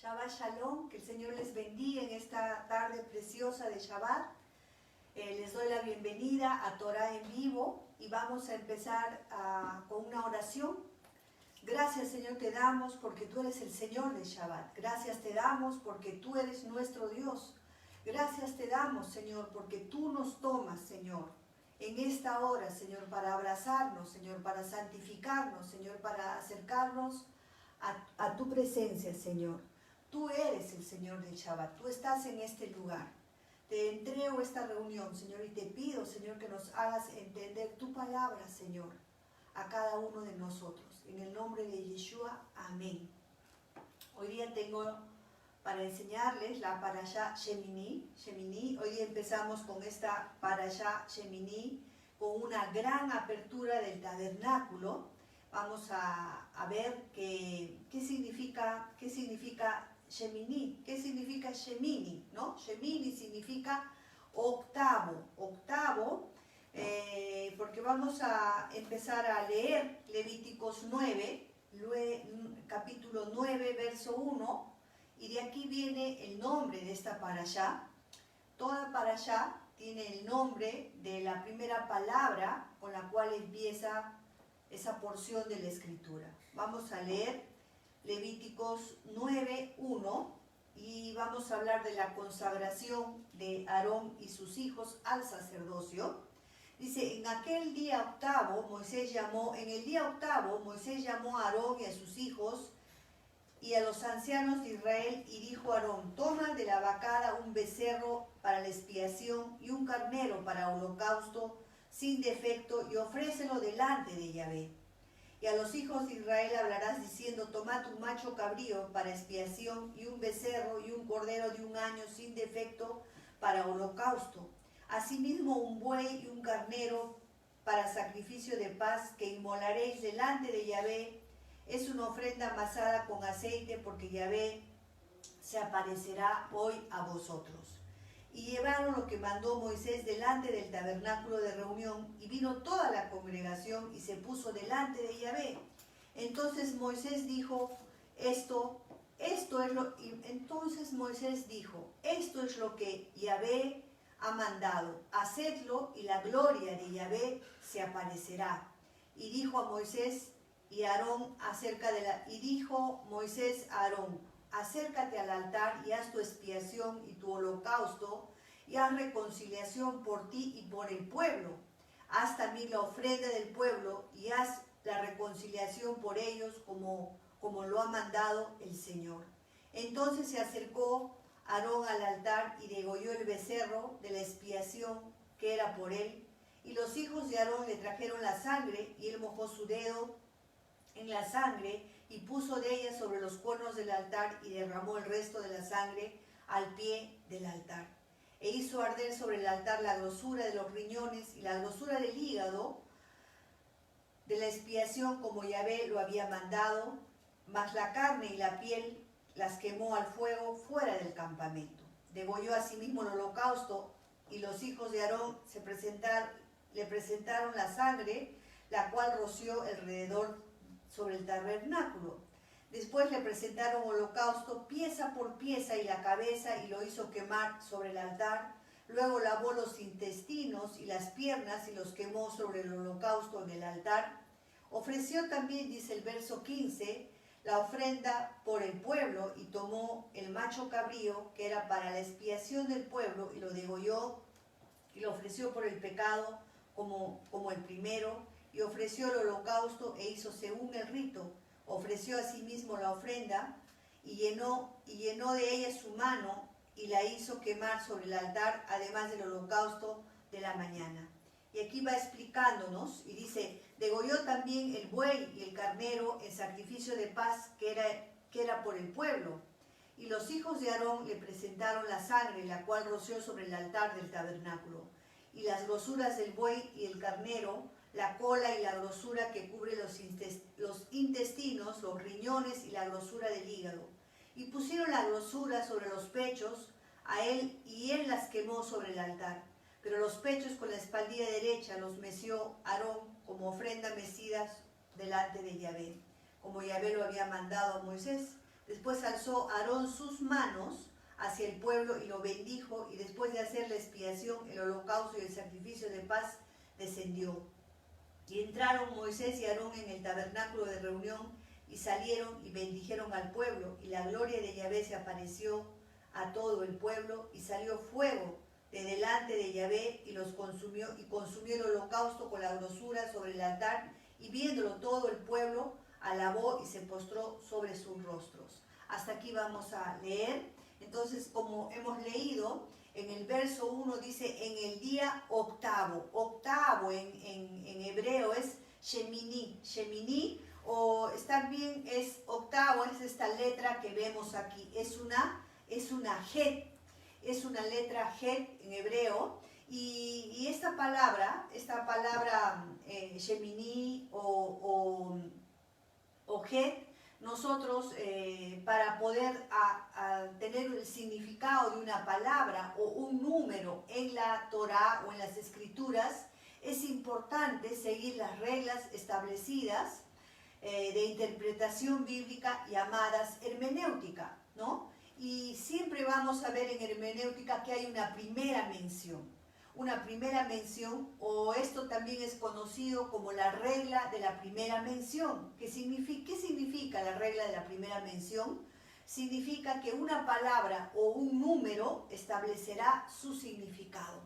Shabbat Shalom, que el Señor les bendiga en esta tarde preciosa de Shabbat. Les doy la bienvenida a Torah en vivo y vamos a empezar con una oración. Gracias, Señor, te damos porque tú eres el Señor de Shabbat. Gracias te damos porque tú eres nuestro Dios. Gracias te damos, Señor, porque tú nos tomas, Señor, en esta hora, Señor, para abrazarnos, Señor, para santificarnos, Señor, para acercarnos a tu presencia, Señor. Tú eres el Señor del Shabbat, tú estás en este lugar. Te entrego esta reunión, Señor, y te pido, Señor, que nos hagas entender tu palabra, Señor, a cada uno de nosotros. En el nombre de Yeshua, amén. Hoy día tengo para enseñarles la Parashá Shemini. Hoy día empezamos con esta Parashá Shemini, con una gran apertura del tabernáculo. Vamos a ver qué significa Shemini, qué significa Shemini, ¿no? Shemini significa octavo, porque vamos a empezar a leer Levíticos 9, capítulo 9, verso 1, y de aquí viene el nombre de esta parashá. Toda parashá tiene el nombre de la primera palabra con la cual empieza esa porción de la escritura. Vamos a leer Levíticos 9:1 y vamos a hablar de la consagración de Aarón y sus hijos al sacerdocio. Dice, en el día octavo, Moisés llamó a Aarón y a sus hijos y a los ancianos de Israel y dijo a Aarón, toma de la vacada un becerro para la expiación y un carnero para holocausto sin defecto y ofrécelo delante de Yahvé. Y a los hijos de Israel hablarás diciendo, tomad un macho cabrío para expiación y un becerro y un cordero de 1 año sin defecto para holocausto. Asimismo un buey y un carnero para sacrificio de paz que inmolaréis delante de Yahvé. Es una ofrenda amasada con aceite porque Yahvé se aparecerá hoy a vosotros. Y llevaron lo que mandó Moisés delante del tabernáculo de reunión, y vino toda la congregación y se puso delante de Yahvé. Entonces Moisés dijo, esto es lo que Yahvé ha mandado, hacedlo y la gloria de Yahvé se aparecerá. Y dijo Moisés a Aarón, acércate al altar y haz tu expiación y tu holocausto, y haz reconciliación por ti y por el pueblo. Haz también la ofrenda del pueblo y haz la reconciliación por ellos como lo ha mandado el Señor. Entonces se acercó Aarón al altar y degolló el becerro de la expiación que era por él. Y los hijos de Aarón le trajeron la sangre y él mojó su dedo en la sangre y puso de ella sobre los cuernos del altar y derramó el resto de la sangre al pie del altar. E hizo arder sobre el altar la grosura de los riñones y la grosura del hígado de la expiación como Yahvé lo había mandado, mas la carne y la piel las quemó al fuego fuera del campamento. Degolló asimismo el holocausto y los hijos de Aarón le presentaron la sangre, la cual roció alrededor sobre el tabernáculo. Después le presentaron holocausto pieza por pieza y la cabeza y lo hizo quemar sobre el altar. Luego lavó los intestinos y las piernas y los quemó sobre el holocausto en el altar. Ofreció también, dice el verso 15, la ofrenda por el pueblo y tomó el macho cabrío que era para la expiación del pueblo y lo degolló y lo ofreció por el pecado como el primero. Y ofreció el holocausto e hizo según el rito. Ofreció asimismo la ofrenda y llenó de ella su mano y la hizo quemar sobre el altar, además del holocausto de la mañana. Y aquí va explicándonos y dice, degolló también el buey y el carnero en sacrificio de paz que era por el pueblo. Y los hijos de Aarón le presentaron la sangre, la cual roció sobre el altar del tabernáculo. Y las grosuras del buey y el carnero, la cola y la grosura que cubre los intestinos, los riñones y la grosura del hígado. Y pusieron la grosura sobre los pechos a él, y él las quemó sobre el altar. Pero los pechos con la espaldilla derecha los meció Aarón como ofrenda mecidas delante de Yahvé, como Yahvé lo había mandado a Moisés. Después alzó Aarón sus manos hacia el pueblo y lo bendijo, y después de hacer la expiación, el holocausto y el sacrificio de paz, descendió. Y entraron Moisés y Aarón en el tabernáculo de reunión, y salieron y bendijeron al pueblo, y la gloria de Yahvé se apareció a todo el pueblo, y salió fuego de delante de Yahvé, y los consumió, y consumió el holocausto con la grosura sobre el altar, y viéndolo todo el pueblo, alabó y se postró sobre sus rostros. Hasta aquí vamos a leer. Entonces, como hemos leído, en el verso 1 dice, en el día octavo. Octavo en hebreo es Shemini. Shemini, o también es octavo, es esta letra que vemos aquí. Es una Het, es una letra Het en hebreo. Y esta palabra Shemini o Het, nosotros para poder tener el significado de una palabra o un número en la Torá o en las Escrituras, es importante seguir las reglas establecidas de interpretación bíblica llamadas hermenéutica, ¿no? Y siempre vamos a ver en hermenéutica que hay una primera mención. Una primera mención, o esto también es conocido como la regla de la primera mención. ¿Qué significa la regla de la primera mención? Significa que una palabra o un número establecerá su significado.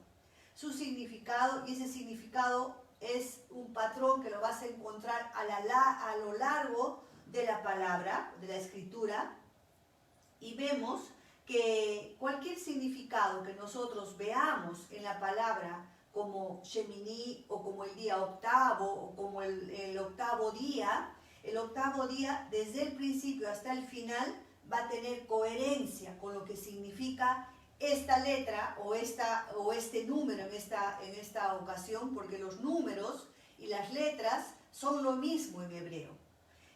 Su significado, y ese significado es un patrón que lo vas a encontrar a lo largo de la palabra, de la escritura, y vemos que cualquier significado que nosotros veamos en la palabra como Shemini o como el día octavo o como el octavo día desde el principio hasta el final va a tener coherencia con lo que significa esta letra o este número en esta ocasión, porque los números y las letras son lo mismo en hebreo.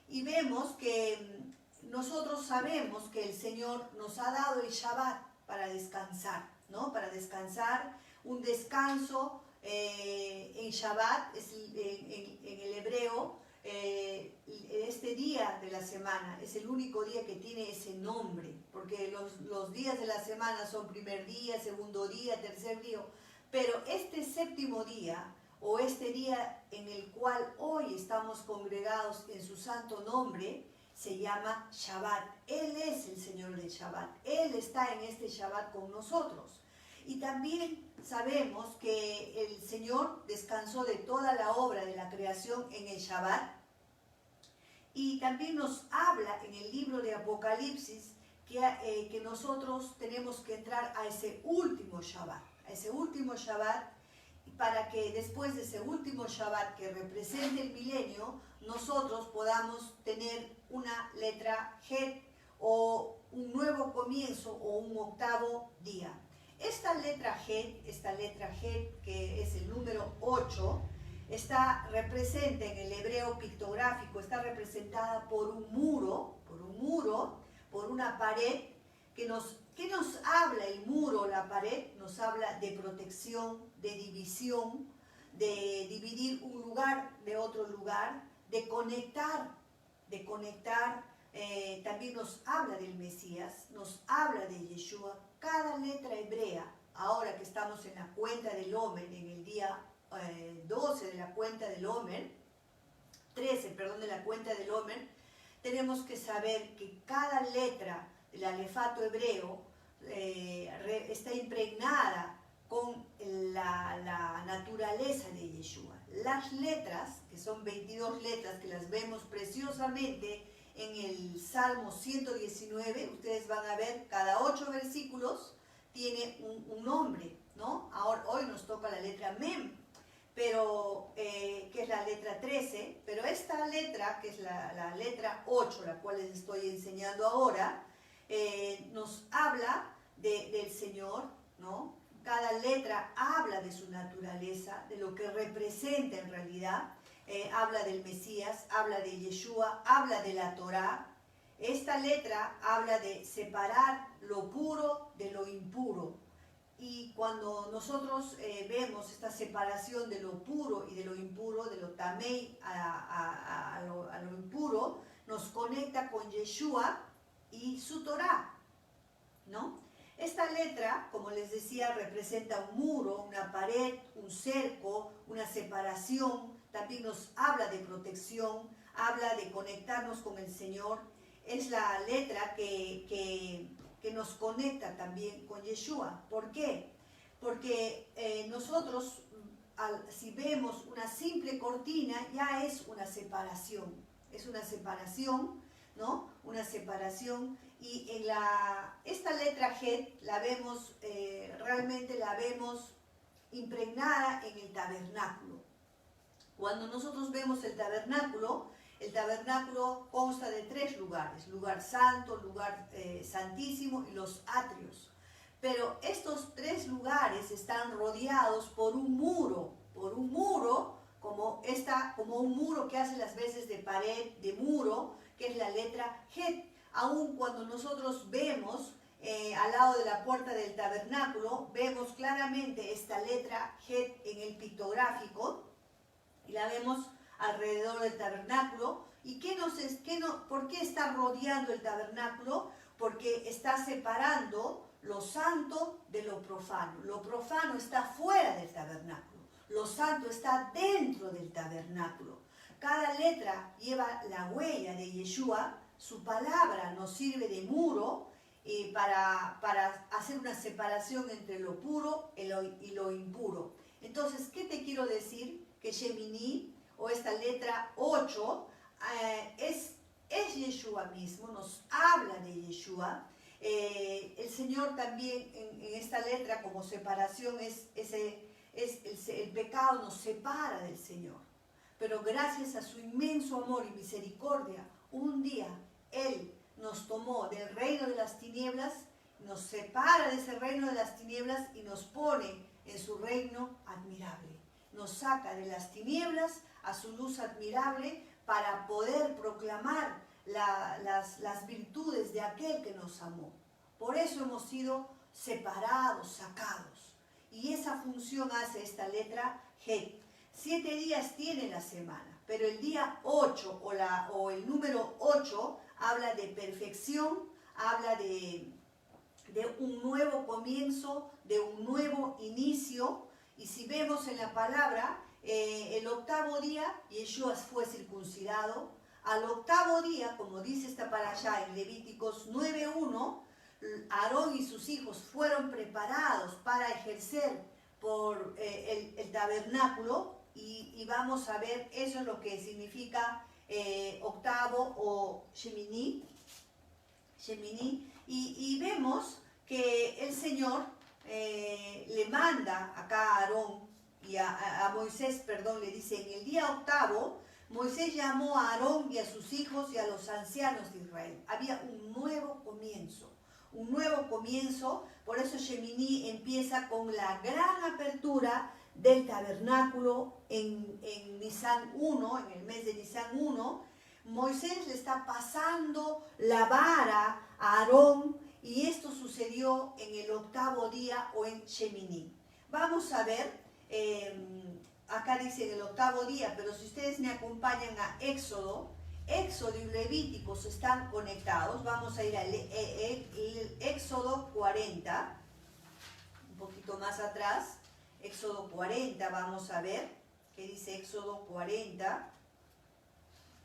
Y vemos que nosotros sabemos que el Señor nos ha dado el Shabbat para descansar, ¿no? Para descansar, un descanso en Shabbat, en el hebreo, este día de la semana es el único día que tiene ese nombre, porque los días de la semana son primer día, segundo día, tercer día, pero este séptimo día, o este día en el cual hoy estamos congregados en su santo nombre, se llama Shabbat. Él es el Señor del Shabbat. Él está en este Shabbat con nosotros. Y también sabemos que el Señor descansó de toda la obra de la creación en el Shabbat. Y también nos habla en el libro de Apocalipsis que nosotros tenemos que entrar a ese último Shabbat, para que después de ese último Shabbat que represente el milenio, nosotros podamos tener una letra Het o un nuevo comienzo o un octavo día. Esta letra Het, que es el número 8, está representada en el hebreo pictográfico, está representada por un muro, por una pared. ¿Qué nos habla el muro, la pared? Nos habla de protección, de división, de dividir un lugar de otro lugar, de conectar. También nos habla del Mesías, nos habla de Yeshua. Cada letra hebrea, ahora que estamos en la cuenta del Omer, en el día 12 de la cuenta del Omer, 13, de la cuenta del Omer, tenemos que saber que cada letra del alefato hebreo está impregnada con la naturaleza de Yeshua. Las letras, que son 22 letras, que las vemos preciosamente en el Salmo 119, ustedes van a ver, cada 8 versículos tiene un nombre, ¿no? Hoy nos toca la letra Mem, pero, que es la letra 13, pero esta letra, que es la letra 8, la cual les estoy enseñando ahora, nos habla del Señor, ¿no? Cada letra habla de su naturaleza, de lo que representa en realidad. Habla del Mesías, habla de Yeshua, habla de la Torá. Esta letra habla de separar lo puro de lo impuro. Y cuando nosotros vemos esta separación de lo puro y de lo impuro, de lo tamei a lo impuro, nos conecta con Yeshua y su Torá, ¿no? Esta letra, como les decía, representa un muro, una pared, un cerco, una separación. También nos habla de protección, habla de conectarnos con el Señor. Es la letra que nos conecta también con Yeshua. ¿Por qué? Porque nosotros, si vemos una simple cortina, ya es una separación. Es una separación, ¿no? Una separación. Y en esta letra Het la vemos, realmente la vemos impregnada en el tabernáculo. Cuando nosotros vemos el tabernáculo consta de 3 lugares: lugar santo, lugar santísimo y los atrios. Pero estos 3 lugares están rodeados por un muro, como un muro que hace las veces de pared, de muro, que es la letra Het. Aun cuando nosotros vemos al lado de la puerta del tabernáculo, vemos claramente esta letra Het en el pictográfico, y la vemos alrededor del tabernáculo. ¿Y por qué está rodeando el tabernáculo? Porque está separando lo santo de lo profano. Lo profano está fuera del tabernáculo, lo santo está dentro del tabernáculo. Cada letra lleva la huella de Yeshua. Su palabra nos sirve de muro para hacer una separación entre lo puro y lo impuro. Entonces, ¿qué te quiero decir? Que Shemini, o esta letra 8, es Yeshua mismo, nos habla de Yeshua. El Señor también en esta letra, como separación, el pecado nos separa del Señor. Pero gracias a su inmenso amor y misericordia, un día Él nos tomó del reino de las tinieblas, nos separa de ese reino de las tinieblas y nos pone en su reino admirable. Nos saca de las tinieblas a su luz admirable para poder proclamar las virtudes de aquel que nos amó. Por eso hemos sido separados, sacados. Y esa función hace esta letra Het. 7 días tiene la semana, pero el día 8 o el número 8 habla de perfección, habla de un nuevo comienzo, de un nuevo inicio. Y si vemos en la palabra, el 8º día Yeshua fue circuncidado. Al 8º día, como dice esta parashá en Levíticos 9:1, Aarón y sus hijos fueron preparados para ejercer por el tabernáculo, y vamos a ver, eso es lo que significa 8º o Shemini, y vemos que el Señor le manda acá a Aarón y a Moisés, perdón, le dice: en el día 8º, Moisés llamó a Aarón y a sus hijos y a los ancianos de Israel. Había un nuevo comienzo, por eso Shemini empieza con la gran apertura del tabernáculo en Nisan 1, en el mes de Nisan 1. Moisés le está pasando la vara a Aarón, y esto sucedió en el 8º día o en Shemini. Vamos a ver, acá dice en el 8º día, pero si ustedes me acompañan a Éxodo y Levíticos están conectados. Vamos a ir a Éxodo 40, un poquito más atrás. Éxodo 40, vamos a ver qué dice Éxodo 40.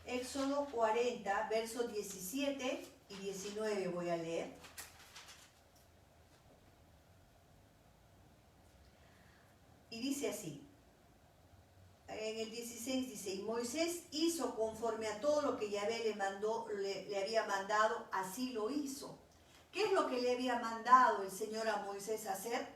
Éxodo 40, versos 17 y 19 voy a leer. Y dice así. En el 16 dice: y Moisés hizo conforme a todo lo que Yahvé le había mandado, así lo hizo. ¿Qué es lo que le había mandado el Señor a Moisés hacer?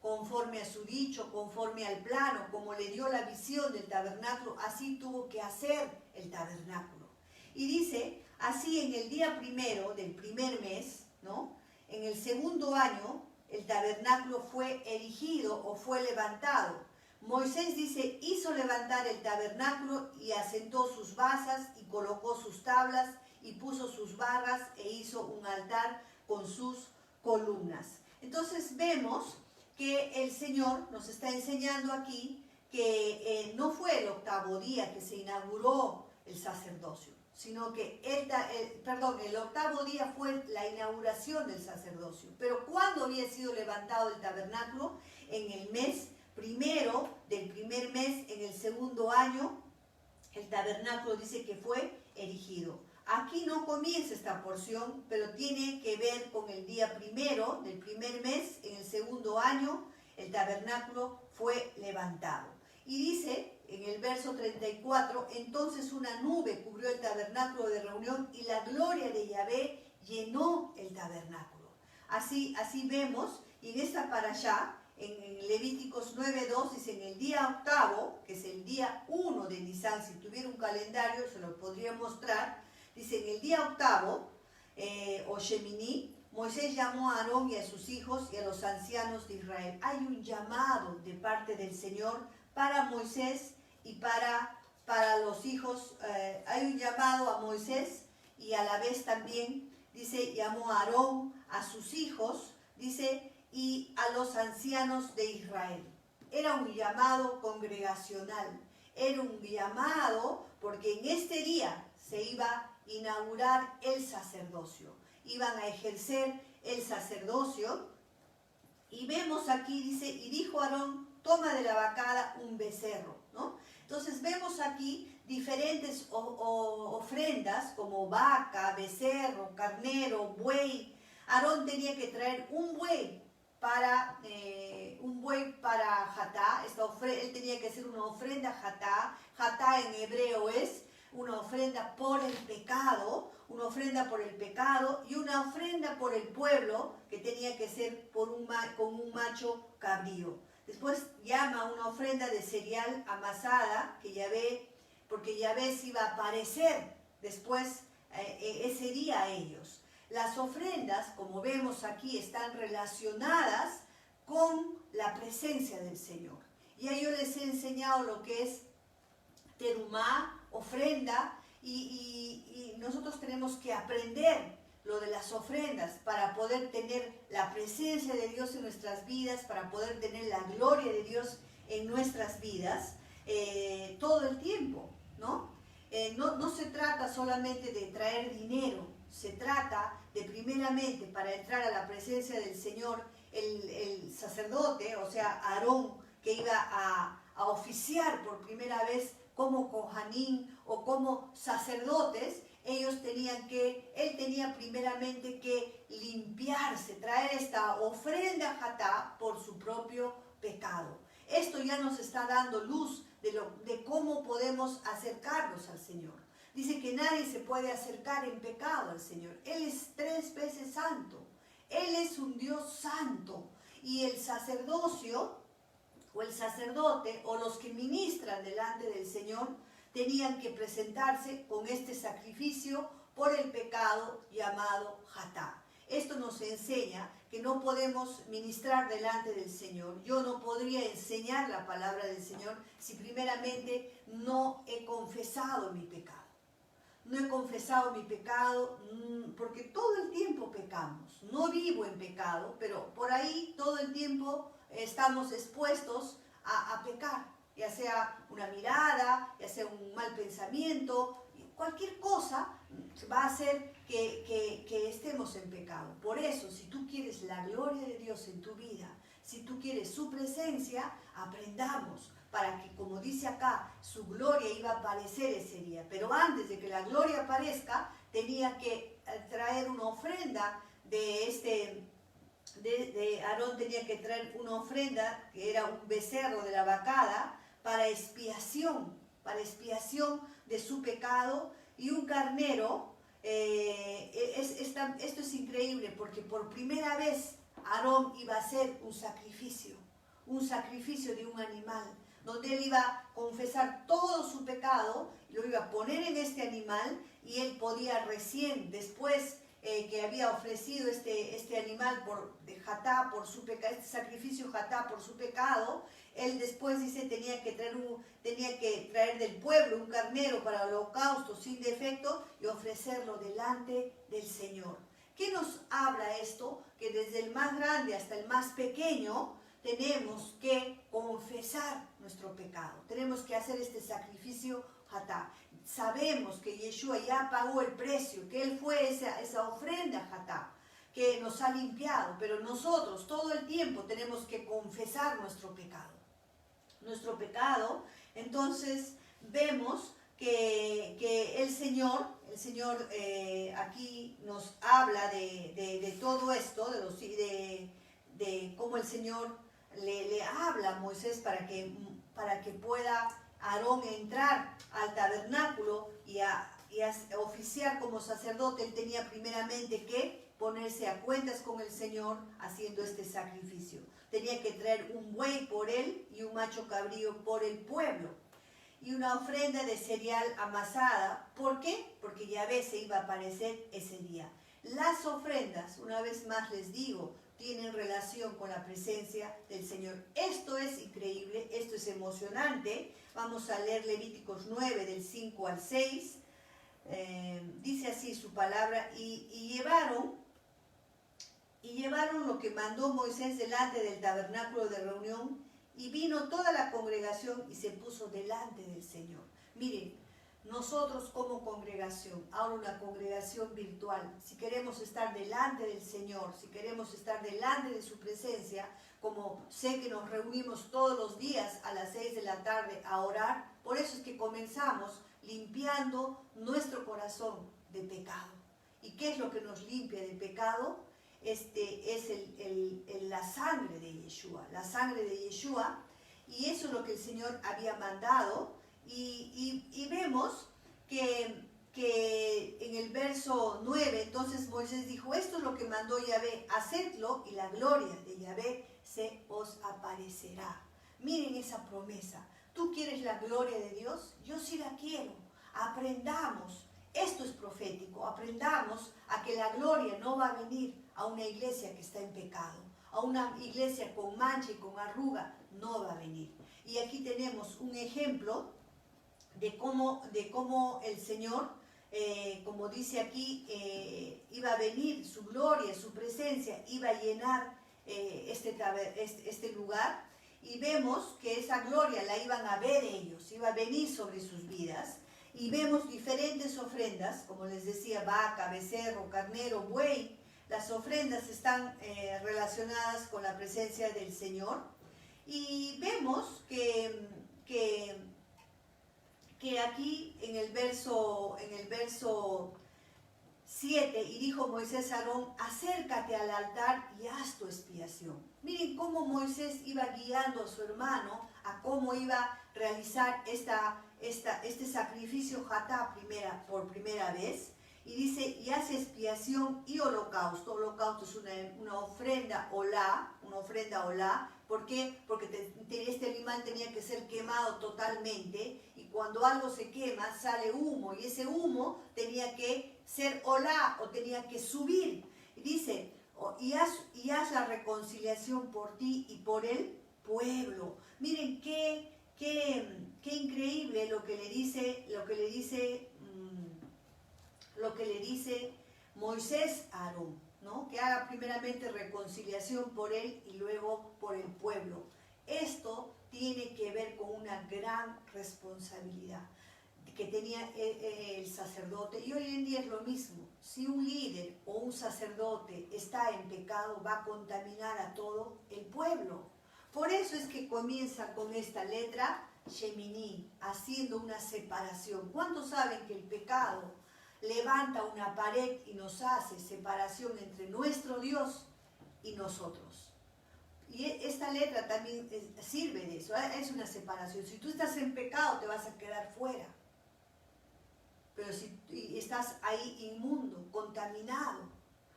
Conforme a su dicho, conforme al plano, como le dio la visión del tabernáculo, así tuvo que hacer el tabernáculo. Y dice, así en el día primero del primer mes, ¿no? En el 2º año, el tabernáculo fue erigido o fue levantado. Moisés dice, hizo levantar el tabernáculo y asentó sus basas y colocó sus tablas y puso sus barras e hizo un altar con sus columnas. Entonces vemos que el Señor nos está enseñando aquí que no fue el 8º día que se inauguró el sacerdocio. sino que el octavo día fue la inauguración del sacerdocio. Pero ¿cuándo había sido levantado el tabernáculo? En el mes primero del primer mes, en el segundo año, el tabernáculo dice que fue erigido. Aquí no comienza esta porción, pero tiene que ver con el día primero del primer mes, en el segundo año, el tabernáculo fue levantado. Y dice en el verso 34, entonces una nube cubrió el tabernáculo de reunión y la gloria de Yahvé llenó el tabernáculo. Así vemos, y en esta parashá, en Levíticos 9:2, dice en el día octavo, que es el día 1 de Nisan, si tuviera un calendario se lo podría mostrar, dice en el día octavo, o Shemini, Moisés llamó a Aarón y a sus hijos y a los ancianos de Israel. Hay un llamado de parte del Señor para Moisés y para los hijos. Hay un llamado a Moisés y a la vez también, dice, llamó a Aarón, a sus hijos, dice, y a los ancianos de Israel. Era un llamado congregacional, era un llamado porque en este día se iba a inaugurar el sacerdocio, iban a ejercer el sacerdocio. Y vemos aquí, dice, y dijo Aarón, toma de la vacada un becerro, ¿no? Entonces vemos aquí diferentes ofrendas como vaca, becerro, carnero, buey. Aarón tenía que traer un buey para Jatá. Él tenía que hacer una ofrenda Jatá. Jatá en hebreo es una ofrenda por el pecado, y una ofrenda por el pueblo, que tenía que ser con un macho cabrío. Después llama una ofrenda de cereal amasada, porque Yahvé se iba a aparecer después ese día a ellos. Las ofrendas, como vemos aquí, están relacionadas con la presencia del Señor. Ya yo les he enseñado lo que es terumá, ofrenda, y nosotros tenemos que aprender lo de las ofrendas para poder tener la presencia de Dios en nuestras vidas, para poder tener la gloria de Dios en nuestras vidas todo el tiempo, ¿no? No se trata solamente de traer dinero, se trata de primeramente, para entrar a la presencia del Señor, el sacerdote, o sea, Aarón, que iba a oficiar por primera vez como Kohanim o como sacerdotes, él tenía primeramente que limpiarse, traer esta ofrenda Jatá por su propio pecado. Esto ya nos está dando luz de cómo podemos acercarnos al Señor. Dice que nadie se puede acercar en pecado al Señor. Él es 3 veces santo. Él es un Dios santo. Y el sacerdocio, o el sacerdote, o los que ministran delante del Señor, tenían que presentarse con este sacrificio por el pecado llamado Jatá. Esto nos enseña que no podemos ministrar delante del Señor. Yo no podría enseñar la palabra del Señor si primeramente no he confesado mi pecado. No he confesado mi pecado porque todo el tiempo pecamos. No vivo en pecado, pero por ahí todo el tiempo estamos expuestos a pecar. Ya sea una mirada, ya sea un mal pensamiento, cualquier cosa va a hacer que estemos en pecado. Por eso, si tú quieres la gloria de Dios en tu vida, si tú quieres su presencia, aprendamos para que, como dice acá, su gloria iba a aparecer ese día. Pero antes de que la gloria aparezca, tenía que traer una ofrenda Aarón tenía que traer una ofrenda, que era un becerro de la vacada, para expiación de su pecado, y un carnero. Esto es increíble, porque por primera vez Aarón iba a hacer un sacrificio de un animal, donde él iba a confesar todo su pecado, lo iba a poner en este animal, y él podía recién, después que había ofrecido este animal de Jatá por su pecado, este sacrificio Jatá por su pecado, él después dice tenía que traer del pueblo un carnero para el holocausto sin defecto y ofrecerlo delante del Señor. ¿Qué nos habla esto? Que desde el más grande hasta el más pequeño tenemos que confesar nuestro pecado, tenemos que hacer este sacrificio Jatá. sabemos que Yeshua ya pagó el precio, que Él fue esa ofrenda Hatá, que nos ha limpiado, pero nosotros todo el tiempo tenemos que confesar nuestro pecado. Nuestro pecado, entonces vemos que el Señor aquí nos habla de todo esto, de cómo el Señor le habla a Moisés para que pueda Aarón entrar al tabernáculo y a oficiar como sacerdote. Él tenía primeramente que ponerse a cuentas con el Señor haciendo este sacrificio. Tenía que traer un buey por él y un macho cabrío por el pueblo. Y una ofrenda de cereal amasada. ¿Por qué? Porque Yahvé se iba a aparecer ese día. Las ofrendas, una vez más les digo, tienen relación con la presencia del Señor. Esto es increíble, esto es emocionante. Vamos a leer Levíticos 9 del 5 al 6. Dice así su palabra, y llevaron lo que mandó Moisés delante del tabernáculo de reunión, y vino toda la congregación y se puso delante del Señor. Miren, nosotros como congregación, ahora una congregación virtual, si queremos estar delante del Señor, si queremos estar delante de su presencia, como sé que nos reunimos todos los días a las 6 de la tarde a orar, por eso es que comenzamos limpiando nuestro corazón de pecado. ¿Y qué es lo que nos limpia del pecado? Es la sangre de Yeshua, y eso es lo que el Señor había mandado, y vemos que en el verso 9, entonces Moisés dijo, esto es lo que mandó Yahvé, hacedlo y la gloria de Yahvé se os aparecerá. Miren esa promesa. ¿Tú quieres la gloria de Dios? Yo sí la quiero. Aprendamos. Esto es profético. Aprendamos a que la gloria no va a venir a una iglesia que está en pecado. A una iglesia con mancha y con arruga no va a venir. Y aquí tenemos un ejemplo de cómo el Señor, como dice aquí, iba a venir su gloria, su presencia, iba a llenar este lugar. Y vemos que esa gloria la iban a ver ellos, iba a venir sobre sus vidas. Y vemos diferentes ofrendas, como les decía, vaca, becerro, carnero, buey. Las ofrendas están relacionadas con la presencia del Señor. Y vemos que aquí en el verso 7, y dijo Moisés a Aarón, acércate al altar y haz tu expiación. Miren cómo Moisés iba guiando a su hermano a cómo iba a realizar este sacrificio Hatá por primera vez. Y dice, y hace expiación y holocausto. Holocausto es una ofrenda olá, ¿Por qué? Porque este animal tenía que ser quemado totalmente, y cuando algo se quema sale humo, y ese humo tenía que ser olá, o tenía que subir. Y dice, y haz la reconciliación por ti y por el pueblo. Miren qué increíble lo que le dice Moisés a Aarón, ¿no? Que haga primeramente reconciliación por él y luego por el pueblo. Esto tiene que ver con una gran responsabilidad que tenía el sacerdote, y hoy en día es lo mismo. Si un líder o un sacerdote está en pecado, va a contaminar a todo el pueblo. Por eso es que comienza con esta letra Shemini, haciendo una separación. ¿Cuántos saben que el pecado levanta una pared y nos hace separación entre nuestro Dios y nosotros? Y esta letra también sirve de eso, es una separación. Si tú estás en pecado, te vas a quedar fuera. Pero si estás ahí inmundo, contaminado,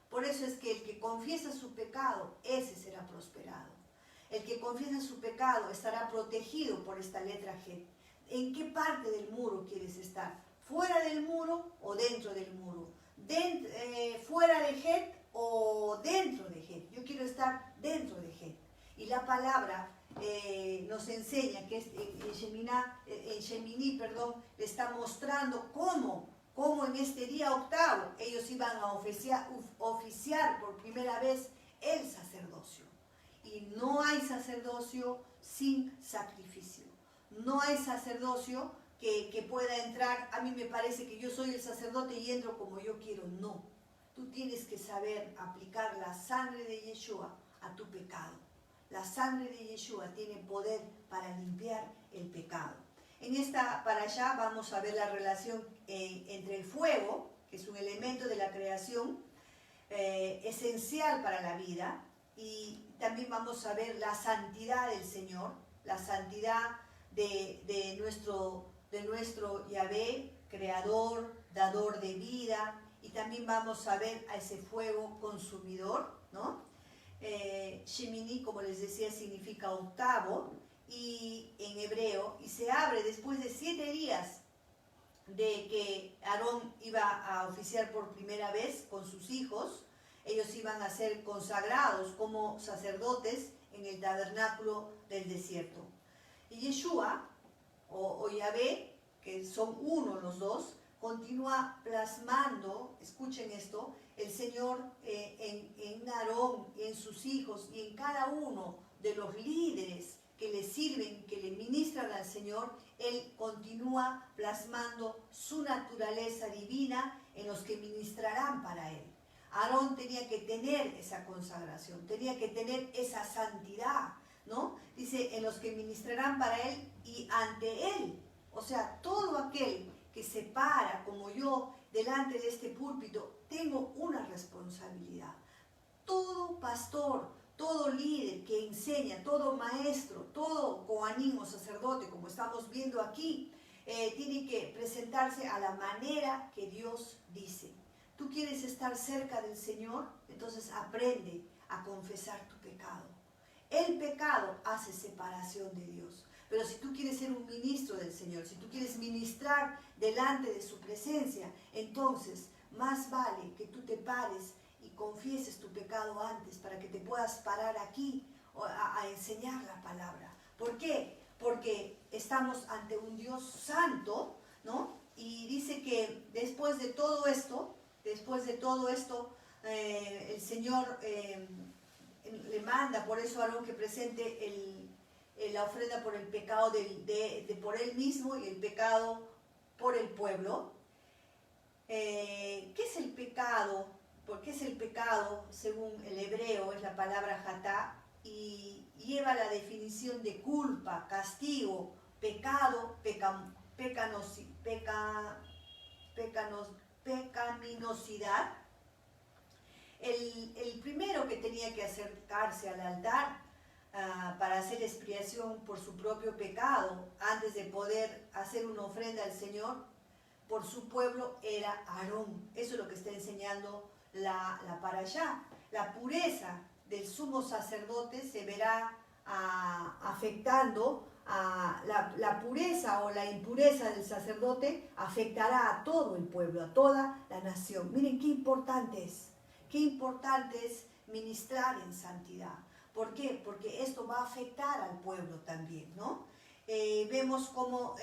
por eso es que el que confiesa su pecado, ese será prosperado. El que confiesa su pecado estará protegido por esta letra G. ¿En qué parte del muro quieres estar? ¿Fuera del muro o dentro del muro? ¿Fuera de Het o dentro de Het? Yo quiero estar dentro de Het. Y la palabra nos enseña que en Shemini, le está mostrando cómo en este día octavo ellos iban a oficiar por primera vez el sacerdocio. Y no hay sacerdocio sin sacrificio. No hay sacerdocio que pueda entrar. A mí me parece que yo soy el sacerdote y entro como yo quiero. No, tú tienes que saber aplicar la sangre de Yeshua a tu pecado. La sangre de Yeshua tiene poder para limpiar el pecado. En esta parashá vamos a ver la relación entre el fuego, que es un elemento de la creación esencial para la vida, y también vamos a ver la santidad del Señor, la santidad de nuestro Yahvé, creador, dador de vida, y también vamos a ver a ese fuego consumidor, ¿no? Shemini, como les decía, significa octavo, y en hebreo, y se abre después de 7 días de que Aarón iba a oficiar por primera vez con sus hijos. Ellos iban a ser consagrados como sacerdotes en el tabernáculo del desierto. Y Yeshua, o Yahvé, que son uno los dos, continúa plasmando, escuchen esto, el Señor en Aarón, en sus hijos y en cada uno de los líderes que le sirven, que le ministran al Señor. Él continúa plasmando su naturaleza divina en los que ministrarán para Él. Aarón tenía que tener esa consagración, tenía que tener esa santidad, ¿no? Dice, en los que ministrarán para Él y ante Él. O sea, todo aquel que se para como yo delante de este púlpito, tengo una responsabilidad. Todo pastor, todo líder que enseña, todo maestro, todo coanín o sacerdote, como estamos viendo aquí, tiene que presentarse a la manera que Dios dice. ¿Tú quieres estar cerca del Señor? Entonces aprende a confesar tu pecado. El pecado hace separación de Dios. Pero si tú quieres ser un ministro del Señor, si tú quieres ministrar delante de su presencia, entonces más vale que tú te pares y confieses tu pecado antes para que te puedas parar aquí a enseñar la palabra. ¿Por qué? Porque estamos ante un Dios santo, ¿no? Y dice que después de todo esto, el Señor le manda por eso a Aarón que presente la ofrenda por el pecado por él mismo y el pecado por el pueblo. ¿Qué es el pecado? Porque es el pecado, según el hebreo, es la palabra hatá, y lleva la definición de culpa, castigo, pecado, pecaminosidad. El primero que tenía que acercarse al altar para hacer expiación por su propio pecado, antes de poder hacer una ofrenda al Señor por su pueblo, era Aarón. Eso es lo que está enseñando la parashá. La pureza del sumo sacerdote se verá afectando a la pureza o la impureza del sacerdote afectará a todo el pueblo, a toda la nación. Miren qué importante es ministrar en santidad. ¿Por qué? Porque esto va a afectar al pueblo también, ¿no? Vemos cómo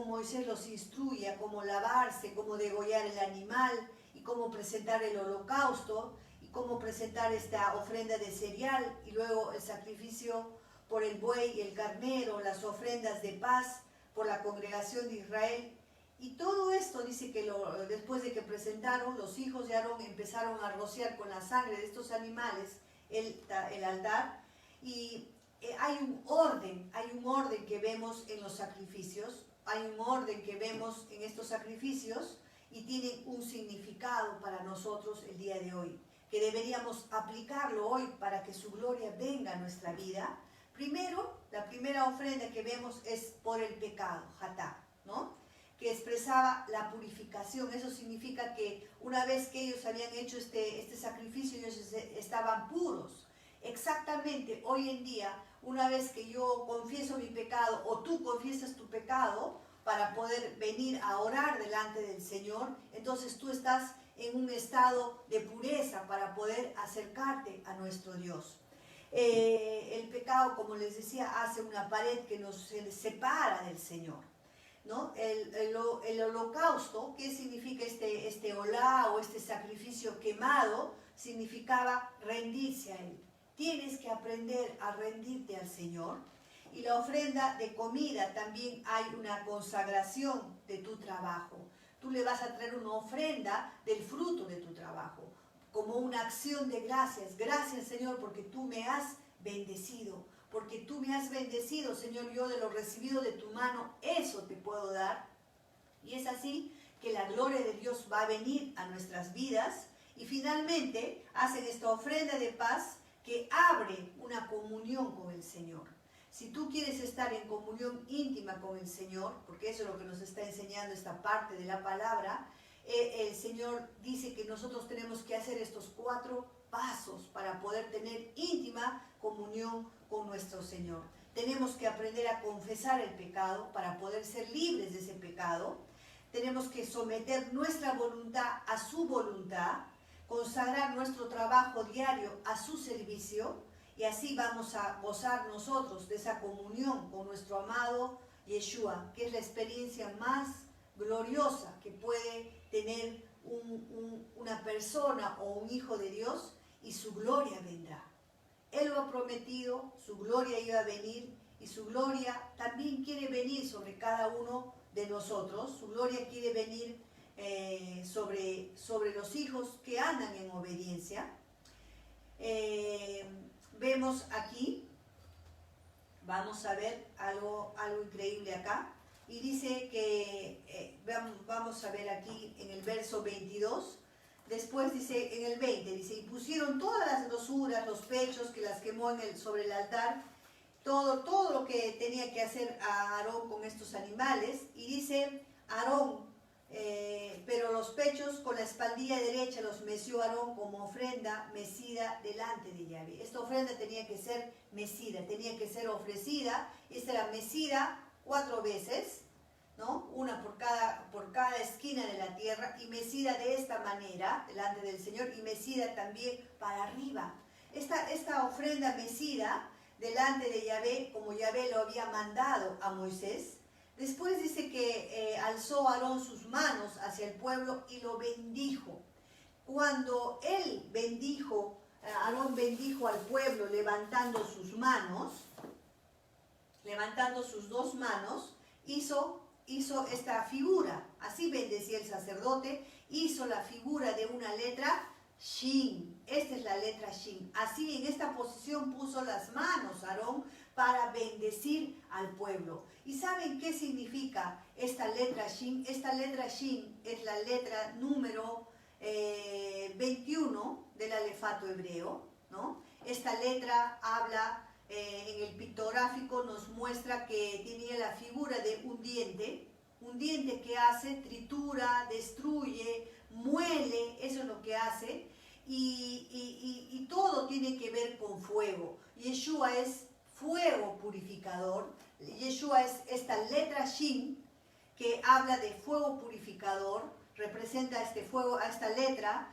Moisés los instruye a cómo lavarse, cómo degollar el animal y cómo presentar el holocausto y cómo presentar esta ofrenda de cereal y luego el sacrificio por el buey y el carnero, las ofrendas de paz por la congregación de Israel. Y todo esto dice que después de que presentaron, los hijos de Aarón empezaron a rociar con la sangre de estos animales el altar, y hay un orden que vemos en los sacrificios, hay un orden que vemos en estos sacrificios y tienen un significado para nosotros el día de hoy, que deberíamos aplicarlo hoy para que su gloria venga a nuestra vida. Primero, la primera ofrenda que vemos es por el pecado, hatá, ¿no? Que expresaba la purificación. Eso significa que una vez que ellos habían hecho este sacrificio, ellos estaban puros. Exactamente, hoy en día, una vez que yo confieso mi pecado o tú confiesas tu pecado para poder venir a orar delante del Señor, entonces tú estás en un estado de pureza para poder acercarte a nuestro Dios. El pecado, como les decía, hace una pared que nos separa del Señor, ¿no? El holocausto, ¿qué significa este olá o este sacrificio quemado? Significaba rendirse a Él. Tienes que aprender a rendirte al Señor. Y la ofrenda de comida también hay una consagración de tu trabajo. Tú le vas a traer una ofrenda del fruto de tu trabajo, como una acción de gracias. Gracias, Señor, porque tú me has bendecido. Porque tú me has bendecido, Señor, yo de lo recibido de tu mano, eso te puedo dar. Y es así que la gloria de Dios va a venir a nuestras vidas. Y finalmente hacen esta ofrenda de paz que abre una comunión con el Señor. Si tú quieres estar en comunión íntima con el Señor, porque eso es lo que nos está enseñando esta parte de la palabra, el Señor dice que nosotros tenemos que hacer estos 4 pasos para poder tener íntima comunión con nuestro Señor. Tenemos que aprender a confesar el pecado para poder ser libres de ese pecado. Tenemos que someter nuestra voluntad a su voluntad, consagrar nuestro trabajo diario a su servicio, y así vamos a gozar nosotros de esa comunión con nuestro amado Yeshua, que es la experiencia más gloriosa que puede tener una persona o un hijo de Dios, y su gloria vendrá. Él lo ha prometido, su gloria iba a venir, y su gloria también quiere venir sobre cada uno de nosotros. Su gloria quiere venir sobre los hijos que andan en obediencia. Vemos aquí, vamos a ver algo increíble acá, y dice que, vamos a ver aquí en el verso 22, después dice, en el 20, dice, y pusieron todas las grosuras, los pechos que las quemó sobre el altar, todo lo que tenía que hacer a Aarón con estos animales, y dice, Aarón, pero los pechos con la espaldilla derecha los meció Aarón como ofrenda mecida delante de Yahvé. Esta ofrenda tenía que ser mecida, tenía que ser ofrecida. Esta era mecida 4 veces, ¿no? Una por cada esquina de la tierra, y mecida de esta manera delante del Señor, y mecida también para arriba. Esta ofrenda mecida delante de Yahvé, como Yahvé lo había mandado a Moisés. Después dice que alzó Aarón sus manos hacia el pueblo y lo bendijo. Cuando él bendijo, Aarón bendijo al pueblo levantando sus manos, levantando sus 2 manos, hizo esta figura. Así bendecía el sacerdote, hizo la figura de una letra Shin. Esta es la letra Shin. Así, en esta posición puso las manos Aarón para bendecir al pueblo. ¿Y saben qué significa esta letra Shin? Esta letra Shin es la letra número 21 del alefato hebreo, ¿no? Esta letra habla, en el pictográfico nos muestra que tenía la figura de un diente que hace, tritura, destruye, muele, eso es lo que hace, y todo tiene que ver con fuego. Yeshua es fuego purificador. Yeshua es esta letra Shin que habla de fuego purificador, representa este fuego, a esta letra,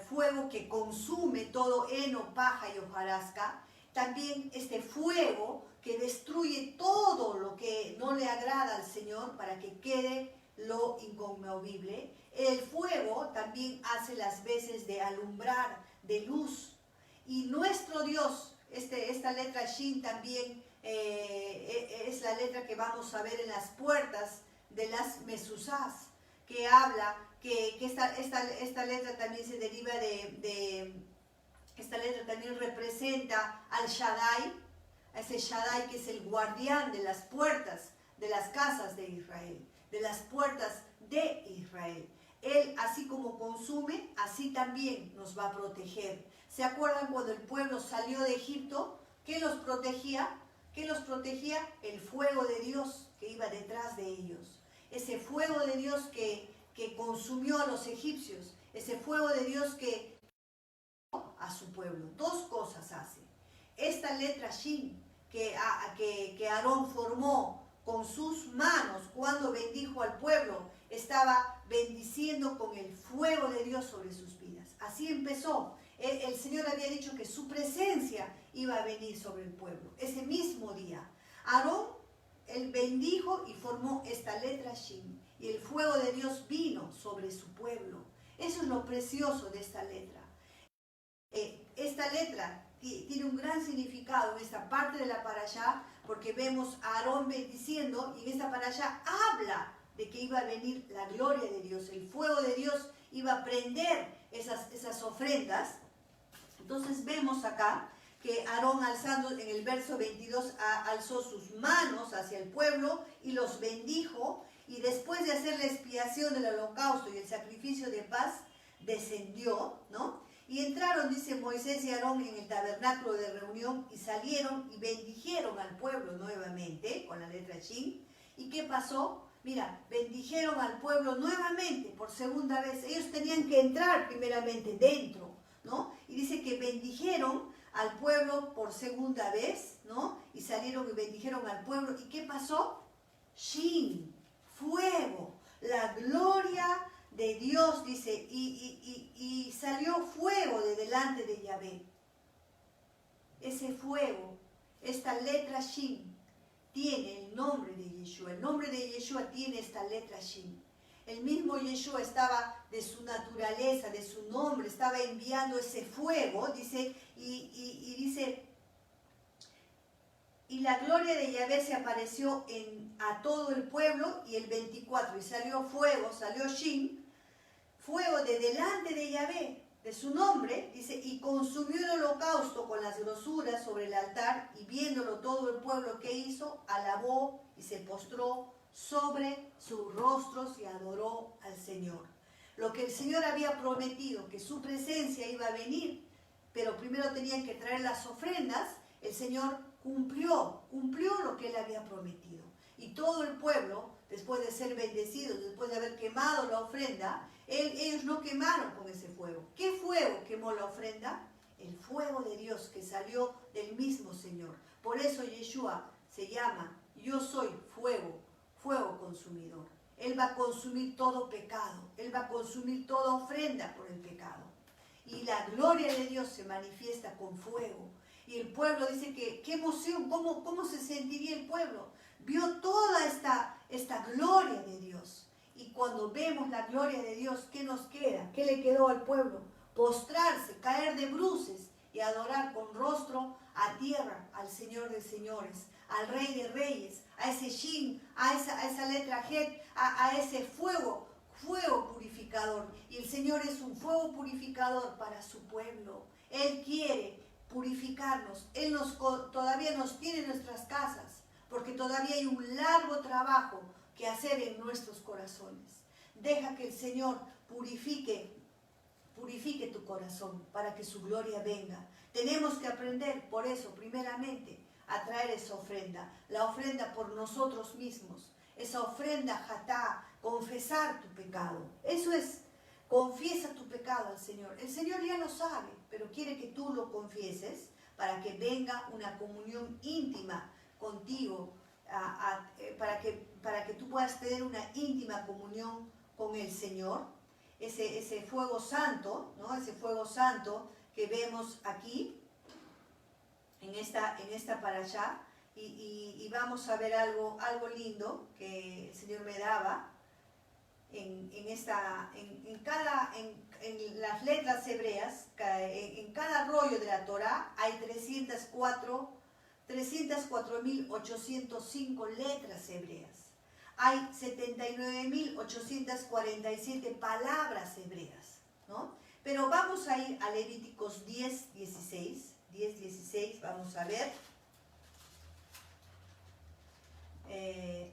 fuego que consume todo heno, paja y hojarasca. También este fuego que destruye todo lo que no le agrada al Señor para que quede lo inconmovible. El fuego también hace las veces de alumbrar, de luz. Y nuestro Dios, esta letra Shin también es la letra que vamos a ver en las puertas de las mezuzás, que habla que esta letra también se deriva esta letra también representa al Shaddai, a ese Shaddai que es el guardián de las puertas de las casas de Israel, de las puertas de Israel. Él, así como consume, así también nos va a proteger. ¿Se acuerdan cuando el pueblo salió de Egipto? ¿Qué los protegía? ¿Qué los protegía? El fuego de Dios que iba detrás de ellos. Ese fuego de Dios que consumió a los egipcios. Ese fuego de Dios que a su pueblo. 2 cosas hace. Esta letra Shin que Aarón formó con sus manos cuando bendijo al pueblo, estaba bendiciendo con el fuego de Dios sobre sus vidas. Así empezó. El Señor había dicho que su presencia iba a venir sobre el pueblo. Ese mismo día, Aarón, él bendijo y formó esta letra Shin. Y el fuego de Dios vino sobre su pueblo. Eso es lo precioso de esta letra. Esta letra tiene un gran significado en esta parte de la parashá, porque vemos a Aarón bendiciendo, y en esta parashá habla de que iba a venir la gloria de Dios, el fuego de Dios iba a prender esas ofrendas. Entonces vemos acá que Aarón, alzando en el verso 22, alzó sus manos hacia el pueblo y los bendijo, y después de hacer la expiación del holocausto y el sacrificio de paz, descendió, ¿no? Y entraron, dice Moisés y Aarón, en el tabernáculo de reunión, y salieron y bendijeron al pueblo nuevamente, con la letra Shin. ¿Y qué pasó? Mira, bendijeron al pueblo nuevamente, por segunda vez. Ellos tenían que entrar primeramente dentro, ¿no? Y dice que bendijeron al pueblo por segunda vez, ¿no? Y salieron y bendijeron al pueblo. ¿Y qué pasó? Shin, fuego, la gloria de Dios, dice, y salió fuego de delante de Yahvé. Ese fuego, esta letra Shin, tiene el nombre de Yeshua. El nombre de Yeshua tiene esta letra Shin. El mismo Yeshua estaba, de su naturaleza, de su nombre, estaba enviando ese fuego, dice, y dice, y la gloria de Yahvé se apareció a todo el pueblo, y el 24, y salió fuego, salió Shin, fuego de delante de Yahvé, de su nombre, dice, y consumió el holocausto con las grosuras sobre el altar, y viéndolo todo el pueblo que hizo, alabó y se postró sobre sus rostros y adoró al Señor. Lo que el Señor había prometido, que su presencia iba a venir, pero primero tenían que traer las ofrendas, el Señor cumplió lo que Él había prometido. Y todo el pueblo, después de ser bendecidos, después de haber quemado la ofrenda, ellos no quemaron con ese fuego. ¿Qué fuego quemó la ofrenda? El fuego de Dios que salió del mismo Señor. Por eso Yeshua se llama, yo soy fuego, fuego consumidor. Él va a consumir todo pecado, Él va a consumir toda ofrenda por el pecado. Y la gloria de Dios se manifiesta con fuego. Y el pueblo dice que, qué emoción, ¿cómo se sentiría el pueblo? Vio toda esta gloria de Dios. Y cuando vemos la gloria de Dios, ¿qué nos queda? ¿Qué le quedó al pueblo? Postrarse, caer de bruces y adorar con rostro a tierra al Señor de señores, al Rey de reyes, a ese Shin, a esa letra Het, a ese fuego purificador. Y el Señor es un fuego purificador para su pueblo. Él quiere purificarnos. Él todavía nos tiene en nuestras casas, porque todavía hay un largo trabajo que hacer en nuestros corazones. Deja que el Señor purifique tu corazón para que su gloria venga. Tenemos que aprender, por eso, primeramente, a traer esa ofrenda, la ofrenda por nosotros mismos, esa ofrenda jatá, confesar tu pecado. Eso es, confiesa tu pecado al Señor. El Señor ya lo sabe, pero quiere que tú lo confieses para que venga una comunión íntima contigo, para que tú puedas tener una íntima comunión con el Señor. Ese fuego santo, ¿no? Ese fuego santo que vemos aquí en esta parashá, y vamos a ver algo lindo que el Señor me daba en las letras hebreas. En cada rollo de la Torá hay 304.805 letras hebreas. Hay 79.847 palabras hebreas, ¿no? Pero vamos a ir a Levíticos 10:16, vamos a ver.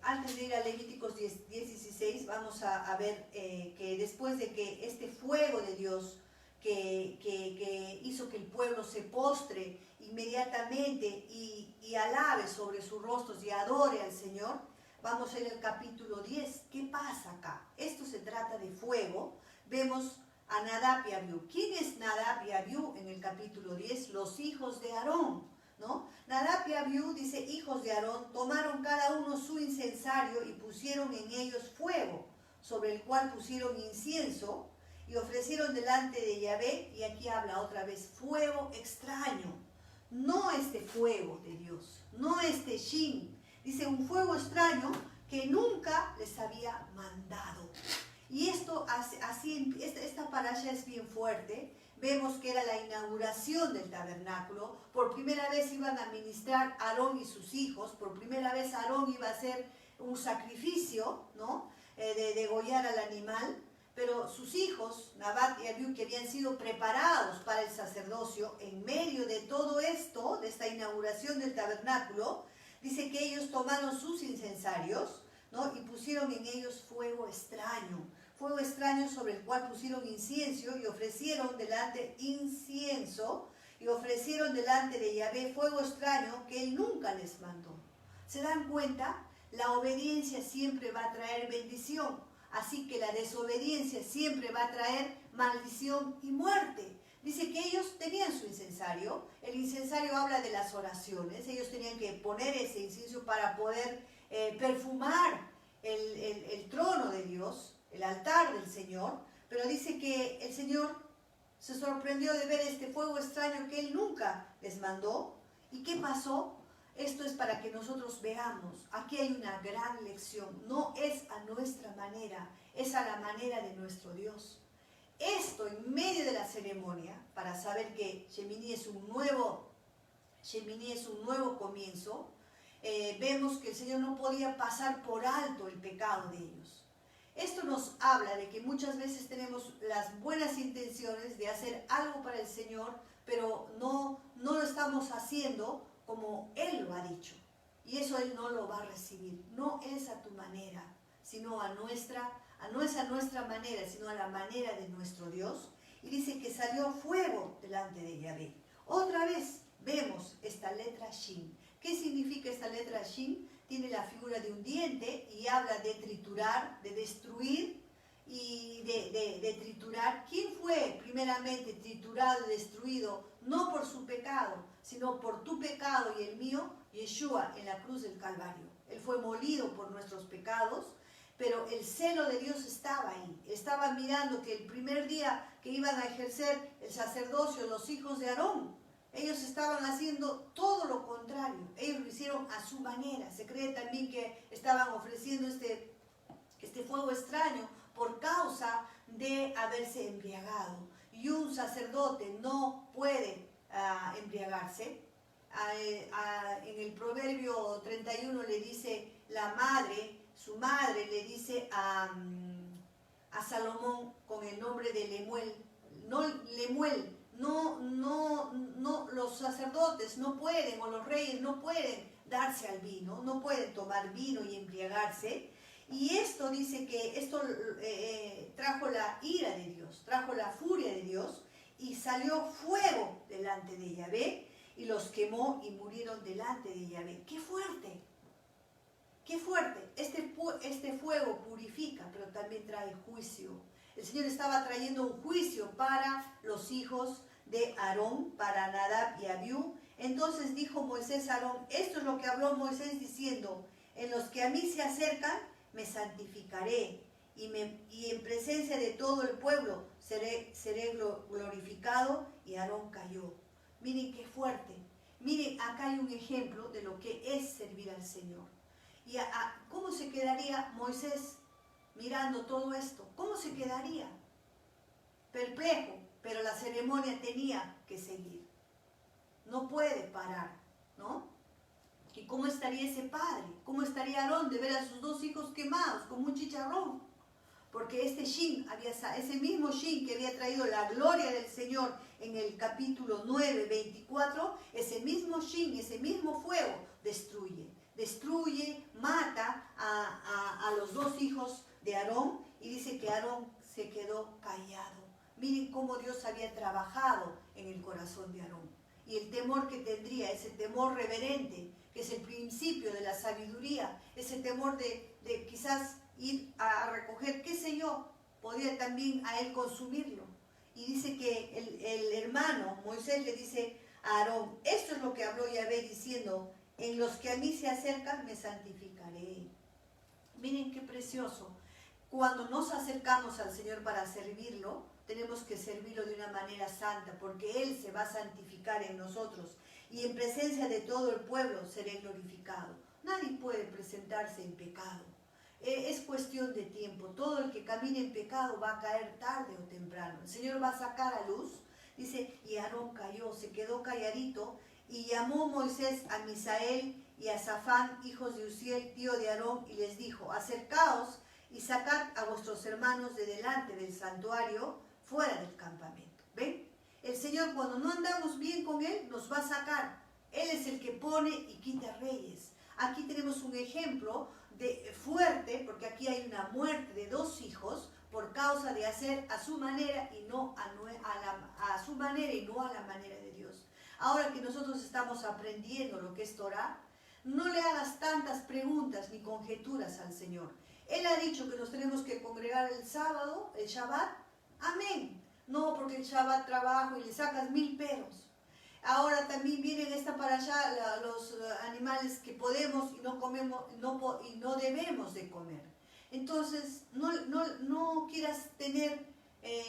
Antes de ir a Levíticos 10:16, vamos a ver que después de que este fuego de Dios que hizo que el pueblo se postre inmediatamente y alabe sobre sus rostros y adore al Señor, vamos a ir al capítulo 10. ¿Qué pasa acá? Esto se trata de fuego. Vemos a Nadab y Abiú. ¿Quién es Nadab y Abiú en el capítulo 10? Los hijos de Aarón, ¿no? Nadab y Abiú, dice, hijos de Aarón, tomaron cada uno su incensario y pusieron en ellos fuego, sobre el cual pusieron incienso y ofrecieron delante de Yahvé. Y aquí habla otra vez, fuego extraño, no este fuego de Dios, no este Shin. Dice, un fuego extraño que nunca les había mandado. Y esto, esta parasha es bien fuerte. vemos que era la inauguración del tabernáculo. Por primera vez iban a ministrar Aarón y sus hijos, por primera vez Aarón iba a hacer un sacrificio, ¿no? De degollar al animal, pero sus hijos, Nadab y Abiú, que habían sido preparados para el sacerdocio, en medio de todo esto, de esta inauguración del tabernáculo, dice que ellos tomaron sus incensarios, ¿no? Y pusieron en ellos fuego extraño sobre el cual pusieron incienso y ofrecieron delante de Yahvé fuego extraño que él nunca les mandó. ¿Se dan cuenta? La obediencia siempre va a traer bendición, así que la desobediencia siempre va a traer maldición y muerte. Dice que ellos tenían su incensario, el incensario habla de las oraciones, ellos tenían que poner ese incienso para poder perfumar el trono de Dios, el altar del Señor, pero dice que el Señor se sorprendió de ver este fuego extraño que Él nunca les mandó. ¿Y qué pasó? Esto es para que nosotros veamos, aquí hay una gran lección, no es a nuestra manera, es a la manera de nuestro Dios. Esto en medio de la ceremonia, para saber que Shemini es un nuevo comienzo, vemos que el Señor no podía pasar por alto el pecado de ellos. Esto nos habla de que muchas veces tenemos las buenas intenciones de hacer algo para el Señor, pero no lo estamos haciendo como Él lo ha dicho. Y eso Él no lo va a recibir. No es a tu manera, sino no es a nuestra manera, sino a la manera de nuestro Dios. Y dice que salió fuego delante de Yahvé. Otra vez vemos esta letra Shin. ¿Qué significa esta letra Shin? Tiene la figura de un diente y habla de triturar, de destruir y de triturar. ¿Quién fue primeramente triturado y destruido? No por su pecado, sino por tu pecado y el mío, Yeshua en la cruz del Calvario. Él fue molido por nuestros pecados, pero el celo de Dios estaba ahí. Estaba mirando que el primer día que iban a ejercer el sacerdocio los hijos de Aarón, ellos estaban haciendo todo lo contrario. Ellos lo hicieron a su manera. Se cree también que estaban ofreciendo este fuego extraño por causa de haberse embriagado. Y un sacerdote no puede embriagarse. En el Proverbio 31 le dice su madre le dice a Salomón con el nombre de Lemuel, los sacerdotes no pueden, o los reyes no pueden darse al vino, no pueden tomar vino y embriagarse. Y esto dice que esto trajo la ira de Dios, trajo la furia de Dios, y salió fuego delante de Yahvé, y los quemó y murieron delante de Yahvé. ¡Qué fuerte! ¡Qué fuerte! Este fuego purifica, pero también trae juicio. El Señor estaba trayendo un juicio para los hijos de Aarón, para Nadab y Abiú. Entonces dijo Moisés a Aarón, esto es lo que habló Moisés diciendo, en los que a mí se acercan, me santificaré, y en presencia de todo el pueblo seré glorificado. Y Aarón cayó. Miren qué fuerte. Miren, acá hay un ejemplo de lo que es servir al Señor. ¿Y cómo se quedaría Moisés mirando todo esto? ¿Cómo se quedaría? Perplejo, pero la ceremonia tenía que seguir. No puede parar, ¿no? ¿Y cómo estaría ese padre? ¿Cómo estaría Aarón de ver a sus dos hijos quemados como un chicharrón? Porque ese mismo Shin que había traído la gloria del Señor en el capítulo 9, 24, ese mismo Shin, ese mismo fuego destruye, mata a los dos hijos de Aarón, y dice que Aarón se quedó callado. Miren cómo Dios había trabajado en el corazón de Aarón. Y el temor que tendría, ese temor reverente, que es el principio de la sabiduría, ese temor de quizás ir a recoger, qué sé yo, podía también a él consumirlo. Y dice que el hermano Moisés le dice a Aarón, esto es lo que habló Yahvé diciendo, en los que a mí se acercan me santificaré. Miren qué precioso. Cuando nos acercamos al Señor para servirlo, tenemos que servirlo de una manera santa, porque Él se va a santificar en nosotros, y en presencia de todo el pueblo seré glorificado. Nadie puede presentarse en pecado. Es cuestión de tiempo. Todo el que camine en pecado va a caer tarde o temprano. El Señor va a sacar a luz Dice, y Aarón cayó, se quedó calladito, y llamó Moisés a Misael y a Zafán, hijos de Uziel, tío de Aarón, y les dijo, acercaos y sacad a vuestros hermanos de delante del santuario, fuera del campamento. ¿Ven? El Señor, cuando no andamos bien con Él, nos va a sacar. Él es el que pone y quita reyes. Aquí tenemos un ejemplo de fuerte, porque aquí hay una muerte de 2 hijos por causa de hacer a su manera y no a su manera y no a la manera de Dios. Ahora que nosotros estamos aprendiendo lo que es Torah, no le hagas tantas preguntas ni conjeturas al Señor. Él ha dicho que nos tenemos que congregar el sábado, el Shabbat. Amén. No, porque el Shabbat trabajo y le sacas 1000 peros. Ahora también vienen para allá los animales que podemos y no comemos y no debemos de comer. Entonces, no quieras tener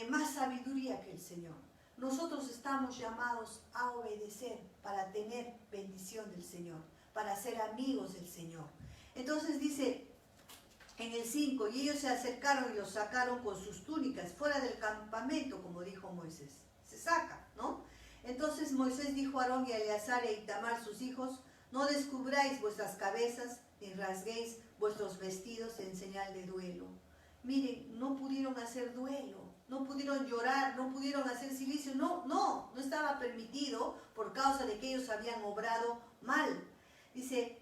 más sabiduría que el Señor. Nosotros estamos llamados a obedecer para tener bendición del Señor, para ser amigos del Señor. Entonces dice en el 5, y ellos se acercaron y los sacaron con sus túnicas fuera del campamento, como dijo Moisés. Se saca, ¿no? Entonces Moisés dijo a Aarón y a Eleazar e Itamar sus hijos, no descubráis vuestras cabezas ni rasguéis vuestros vestidos en señal de duelo. Miren, no pudieron hacer duelo, no pudieron llorar, no pudieron hacer silicio, no estaba permitido por causa de que ellos habían obrado mal. Dice,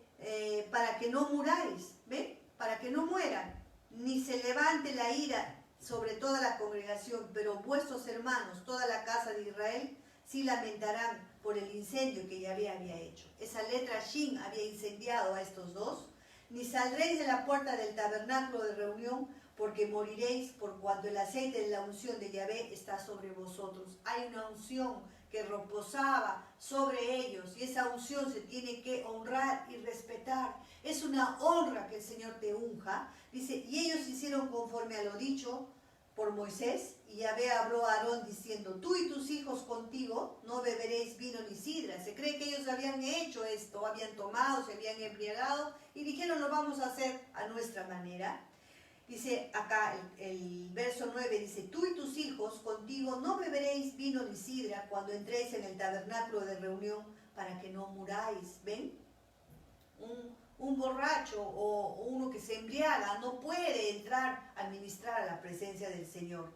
para que no muráis, ¿ven? Para que no mueran, ni se levante la ira sobre toda la congregación, pero vuestros hermanos, toda la casa de Israel, sí lamentarán por el incendio que Yahvé había hecho. Esa letra Shin había incendiado a estos 2. Ni saldréis de la puerta del tabernáculo de reunión, porque moriréis por cuanto el aceite de la unción de Yahvé está sobre vosotros. Hay una unción que reposaba sobre ellos y esa unción se tiene que honrar y respetar. Es una honra que el Señor te unja. Dice, y ellos hicieron conforme a lo dicho por Moisés, y Yahvé habló a Aarón diciendo, tú y tus hijos contigo no beberéis vino ni sidra. Se cree que ellos habían hecho esto, habían tomado, se habían embriagado y dijeron, lo vamos a hacer a nuestra manera. Dice acá el verso 9, dice, tú y tus hijos contigo no beberéis vino ni sidra cuando entréis en el tabernáculo de reunión para que no muráis. ¿Ven? Un borracho o uno que se embriaga no puede entrar a ministrar a la presencia del Señor.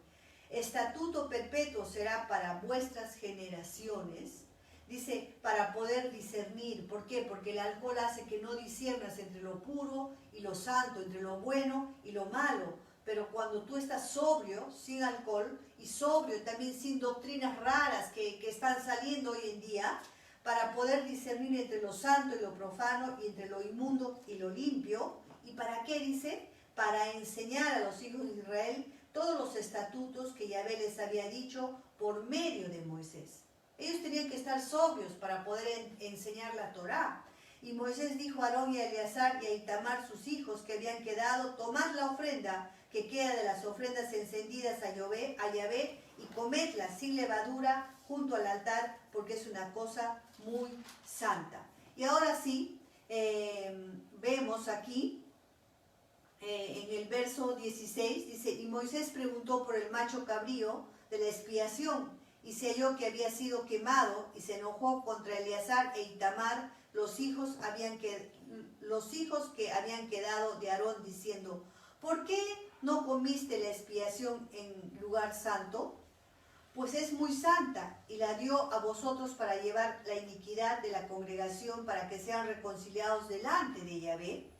Estatuto perpetuo será para vuestras generaciones. Dice, para poder discernir. ¿Por qué? Porque el alcohol hace que no disiernas entre lo puro y lo santo, entre lo bueno y lo malo. Pero cuando tú estás sobrio, sin alcohol, y sobrio también sin doctrinas raras que están saliendo hoy en día, para poder discernir entre lo santo y lo profano, y entre lo inmundo y lo limpio. ¿Y para qué dice? Para enseñar a los hijos de Israel todos los estatutos que Yahvé les había dicho por medio de Moisés. Ellos tenían que estar sobrios para poder enseñar la Torá. Y Moisés dijo a Aarón y a Eleazar y a Itamar sus hijos que habían quedado, tomad la ofrenda que queda de las ofrendas encendidas a Yahvé y comedla sin levadura junto al altar, porque es una cosa muy santa. Y ahora sí, vemos aquí en el verso 16, dice, y Moisés preguntó por el macho cabrío de la expiación, y se halló que había sido quemado, y se enojó contra Eleazar e Itamar, los hijos que habían quedado de Aarón, diciendo, ¿por qué no comiste la expiación en lugar santo? Pues es muy santa, y la dio a vosotros para llevar la iniquidad de la congregación, para que sean reconciliados delante de Yahvé.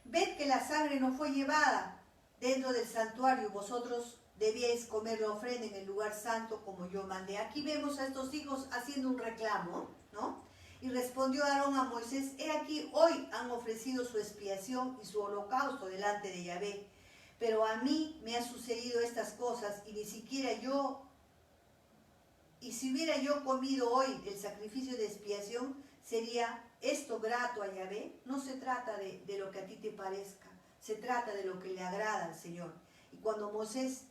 Ved que la sangre no fue llevada dentro del santuario, vosotros debíais comer la ofrenda en el lugar santo como yo mandé. Aquí vemos a estos hijos haciendo un reclamo, ¿no? Y respondió Aarón a Moisés, he aquí, hoy han ofrecido su expiación y su holocausto delante de Yahvé, pero a mí me han sucedido estas cosas, y ni siquiera yo, y si hubiera yo comido hoy el sacrificio de expiación, ¿sería esto grato a Yahvé? No se trata de lo que a ti te parezca, se trata de lo que le agrada al Señor. Y cuando Moisés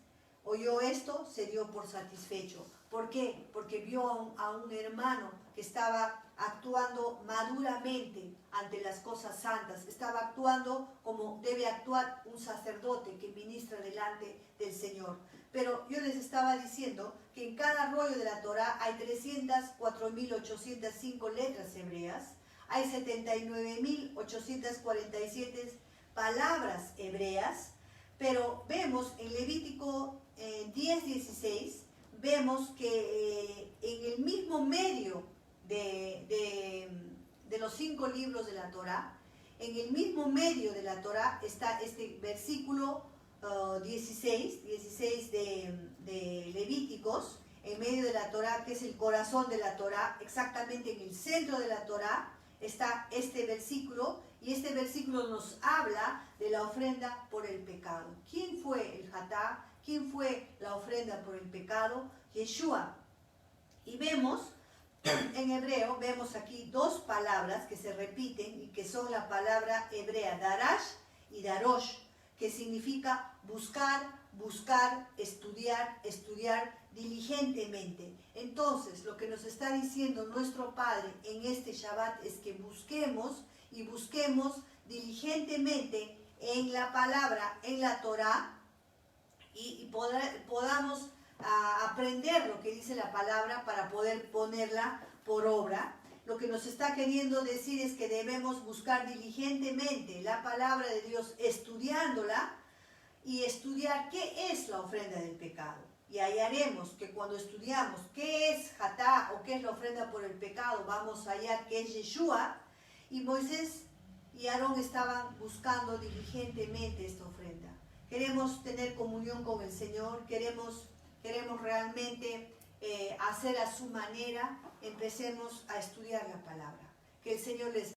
oyó esto, se dio por satisfecho. ¿Por qué? Porque vio a un hermano que estaba actuando maduramente ante las cosas santas, estaba actuando como debe actuar un sacerdote que ministra delante del Señor. Pero yo les estaba diciendo que en cada rollo de la Torá hay 304.805 letras hebreas, hay 79.847 palabras hebreas, pero vemos en Levítico 10:16, vemos que en el mismo medio de los 5 libros de la Torá, en el mismo medio de la Torá está este versículo 16 de Levíticos, en medio de la Torá, que es el corazón de la Torá, exactamente en el centro de la Torá está este versículo, y este versículo nos habla de la ofrenda por el pecado. ¿Quién fue el Hatá? ¿Quién fue la ofrenda por el pecado? Yeshua. Y vemos, en hebreo, vemos aquí dos palabras que se repiten y que son la palabra hebrea darash y darosh, que significa buscar, buscar, estudiar, estudiar diligentemente. Entonces, lo que nos está diciendo nuestro Padre en este Shabbat es que busquemos y busquemos diligentemente en la palabra, en la Torá, y podamos aprender lo que dice la palabra para poder ponerla por obra. Lo que nos está queriendo decir es que debemos buscar diligentemente la palabra de Dios, estudiándola, y estudiar qué es la ofrenda del pecado. Y hallaremos que cuando estudiamos qué es Hatá o qué es la ofrenda por el pecado, vamos a hallar que es Yeshua. Y Moisés y Aarón estaban buscando diligentemente esta ofrenda. Queremos tener comunión con el Señor, queremos realmente hacer a su manera. Empecemos a estudiar la palabra. Que el Señor les